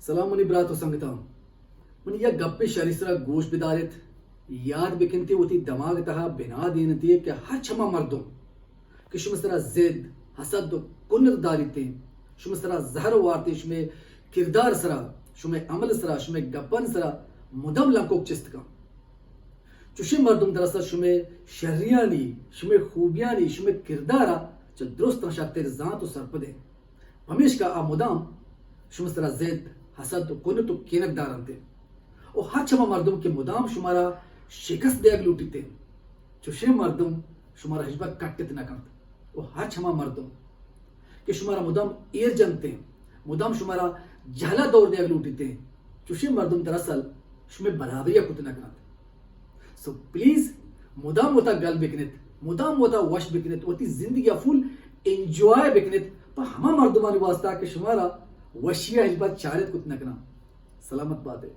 سلام منی برات و سنگتا من یا گپ شریسرا گوش بدارت یاد بکنتی ہوتی دماغ تہا بنا دینتی ہے کہ ہر چھما مردم کہ شما سرا زد حسد و کنر داریتے شما سرا زہر وارتے شما کردار سرا شما عمل سرا شما گپن سرا مدم لنکوک چست کا چوشی مردم دراصل شما شریانی شما خوبیانی شما کردارا چا درست نشا تیر ذات و سرپدے ہمیش کا مدام شما سرا زد حسد و کنر تو کینک دارنتے اور ہر چھما مردم کے مدام شمارا شکست دیگ لوٹیتے چوشی مردم شمارا حجبہ کٹت نہ کرتے اور ہر چھما مردم کہ شمارا مدام ایر جنگتے مدام شمارا جہلا دور دیگ لوٹیتے چوشی مردم دراصل شما برابریہ کت نہ کرتے سو پلیز مدام ہوتا گل بکنت مدام ہوتا وش بکنت ہوتی زندگی فل انجوائے بکنت پا ہما مردمانی واسطہ کہ شمارا وشیہ حجبہ چارت کت نہ کرنا سلامت بات ہے.